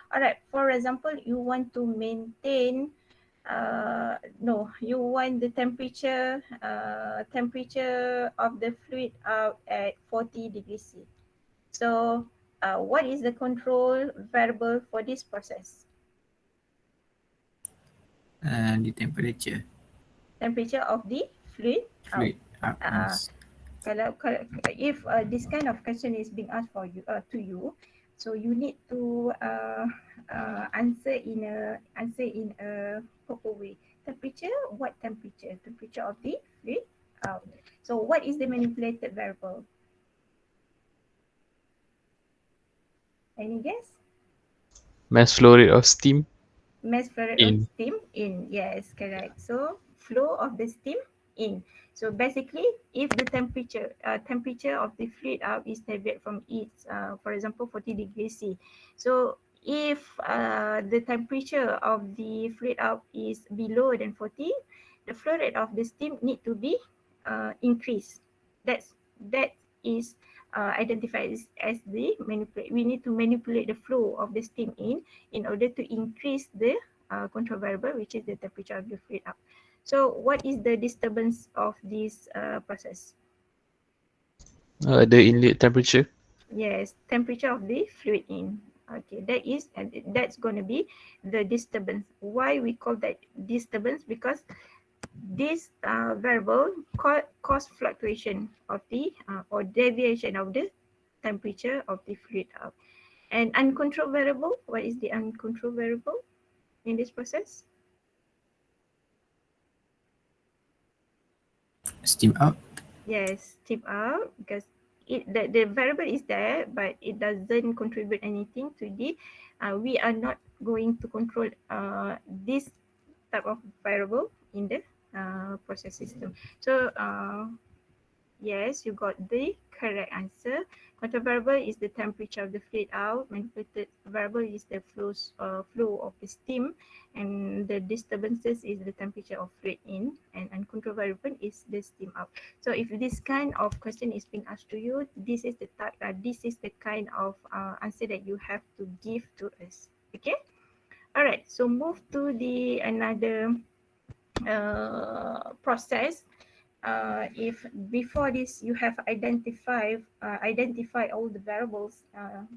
Alright, for example, you want to maintain you want the temperature of the fluid out at 40 degrees C. So what is the control variable for this process? The temperature of the fluid out. Yes. Kalau if this kind of question is being asked for you to you, so you need to answer in a proper way. Temperature, what temperature? Temperature of the fluid out. So what is the manipulated variable? Any guess? Mass flow rate of steam. Mass flow rate of steam in. Yes, correct. So flow of the steam in. So basically, if the temperature of the fluid out is deviated from its, for example, 40 degrees C. So if the temperature of the fluid out is below than 40, the flow rate of the steam need to be increased. That is identified as the manipulate. We need to manipulate the flow of the steam in order to increase the control variable, which is the temperature of the fluid out. So what is the disturbance of this process? The inlet temperature. Yes, temperature of the fluid in. Okay, that's going to be the disturbance. Why we call that disturbance? Because this variable cause fluctuation of the or deviation of the temperature of the fluid out. And uncontrolled variable, what is the uncontrolled variable in this process? Steam out. Yes, steam out, because the variable is there, but it doesn't contribute anything to the we are not going to control this type of variable in the process system. So Yes, you got the correct answer. Control variable is the temperature of the fluid out. Manipulated variable is the flow of the steam, and the disturbances is the temperature of fluid in, and uncontrolled variable is the steam out. So if this kind of question is being asked to you, this is the type, this is the kind of answer that you have to give to us. Okay. All right. So move to the another process. If before this you have identify all the variables,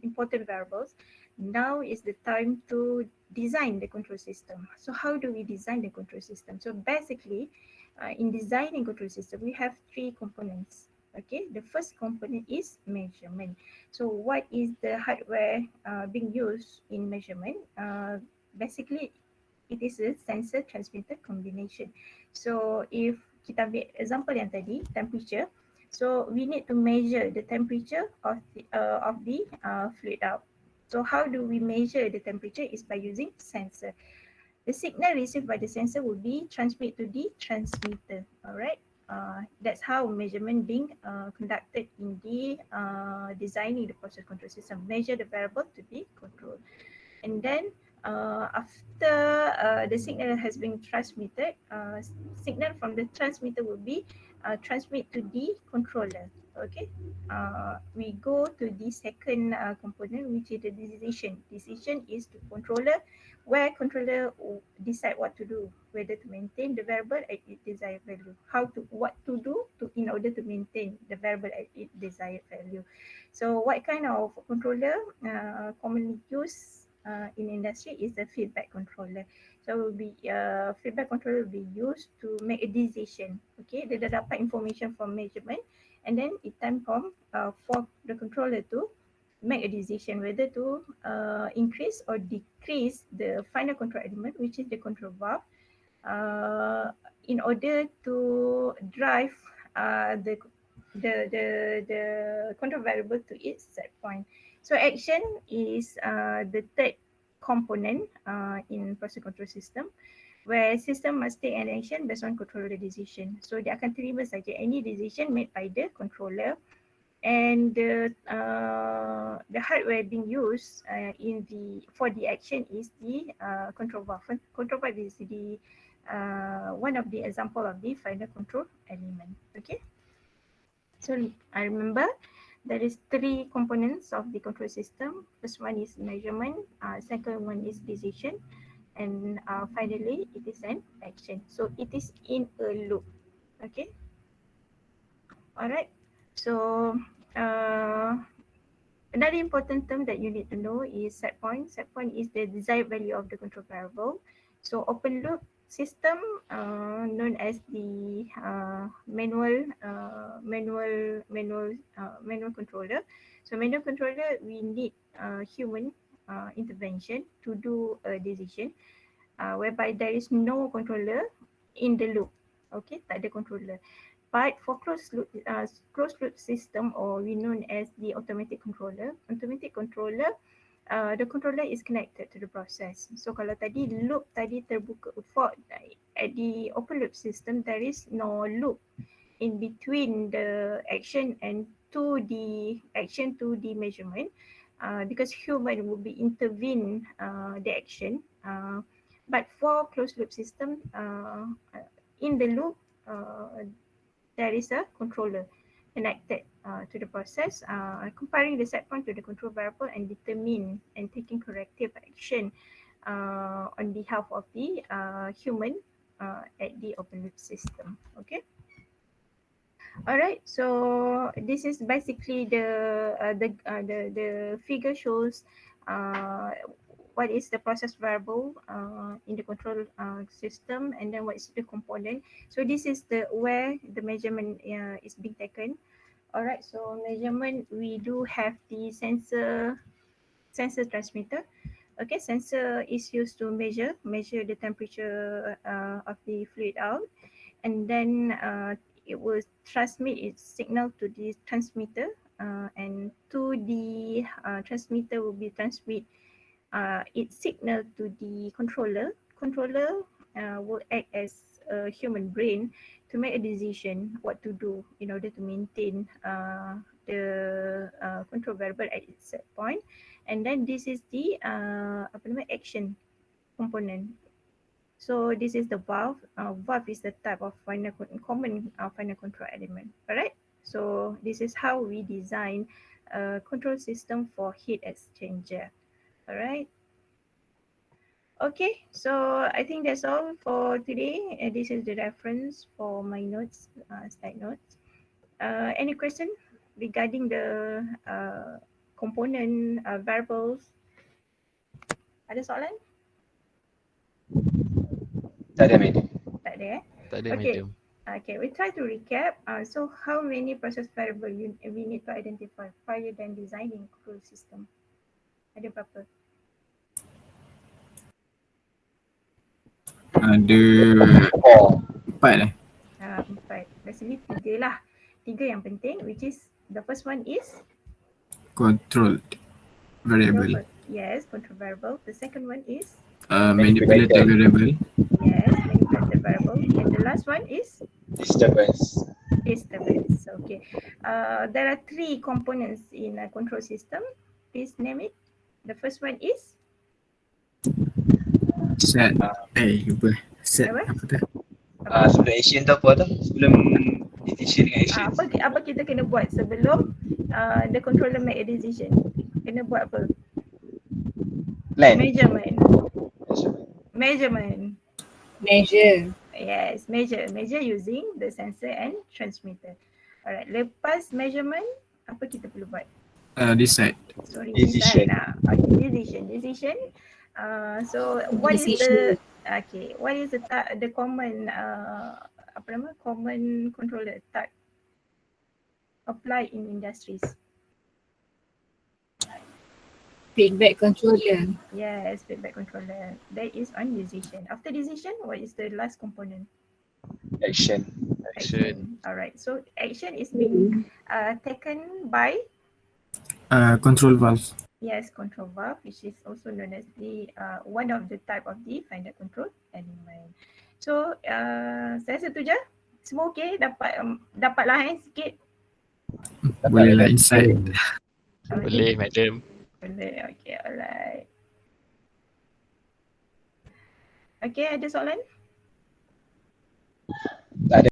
important variables, now is the time to design the control system. So how do we design the control system? So basically, in designing control system, we have three components. Okay, the first component is measurement. So what is the hardware being used in measurement? Basically, it is a sensor transmitter combination. So if kita ambil example yang tadi, temperature, so we need to measure the temperature of the fluid out. So how do we measure the temperature is by using sensor. The signal received by the sensor will be transmit to the transmitter. Alright, that's how measurement being conducted in the designing the process control system. Measure the variable to be controlled. And then after the signal has been transmitted, signal from the transmitter will be transmit to the controller. Okay, we go to the second component, which is the decision. Decision is the controller, where controller decide what to do, whether to maintain the variable at its desired value, what to do to in order to maintain the variable at its desired value. So what kind of controller commonly used in industry is the feedback controller. So will be feedback controller will be used to make a decision. Okay, dia dah dapat information from measurement, and then it time come for the controller to make a decision whether to increase or decrease the final control element, which is the control valve, in order to drive the control variable to its set point. So action is the third component in process control system, where system must take an action based on controller decision. So dia akan terima saja any decision made by the controller, and the hardware being used for the action is the control valve. Control valve is the one of the example of the final control element. Okay. So I remember there is three components of the control system. First one is measurement, second one is decision, and finally it is an action. So it is in a loop. Okay. Alright. So another important term that you need to know is set point. Set point is the desired value of the control variable. So open loop system, known as the manual controller. So manual controller, we need human intervention to do a decision, whereby there is no controller in the loop. Okay, tak ada controller. But for closed loop system, or we known as the automatic controller, the controller is connected to the process. So kalau tadi loop tadi terbuka, for at the open loop system, there is no loop in between the action and to the measurement, because human will be intervene the action. But for closed loop system, in the loop, there is a controller connected to the process, comparing the set point to the control variable and determine and taking corrective action on behalf of the human at the open loop system. Okay. Alright, so this is basically the figure shows what is the process variable in the control system, and then what is the component. So this is where the measurement is being taken. Alright, so measurement, we do have the sensor transmitter. Okay, sensor is used to measure the temperature of the fluid out, and then it will transmit its signal to the transmitter, and to the transmitter will be transmit its signal to the controller. Controller will act as a human brain to make a decision what to do in order to maintain the control variable at its set point. And then this is the action component. So this is the valve. Valve is the type of common final control element. Alright. So this is how we design a control system for heat exchanger. Alright. Okay, so I think that's all for today. This is the reference for my notes, slide notes. Any question regarding the component variables? Ada soalan? Tak ada, madam. Tak ada eh? Tak ada, Okay. madam. Okay, we try to recap. So how many process variable we need to identify prior than designing control system? Ada berapa? Ada Oh, 4 eh. 4. Basically 3 lah. 3 yang penting, which is the first one is Controlled variable. Yes, control variable. The second one is Manipulated variable. yes, manipulated variable. And the last one is disturbance. disturbance. Okay. There are 3 components in a control system. Please name it. The first one is Set. Lupa. Set Apa? apa tu? Sebelum action tu apa tu? Sebelum decision dengan action. apa kita kena buat sebelum the controller make a decision? Kena buat apa? Plan. Measurement. Measure. Yes, measure using the sensor and transmitter. Alright, lepas measurement, apa kita perlu buat? Decide. Sorry, Decision. Okay, decision. So what is the common common controller type applied in industries? Feedback controller. Yes, feedback controller. That is on decision. After decision, what is the last component? Action. Alright, so action is being taken by Control valve. yes, control valve, which is also known as the one of the type of the final control element. So saya setuju. Semua okey, dapatlah sikit. Boleh lah insight. Boleh, madam. Boleh, okay, alright. Okay, ada soalan? Tak ada.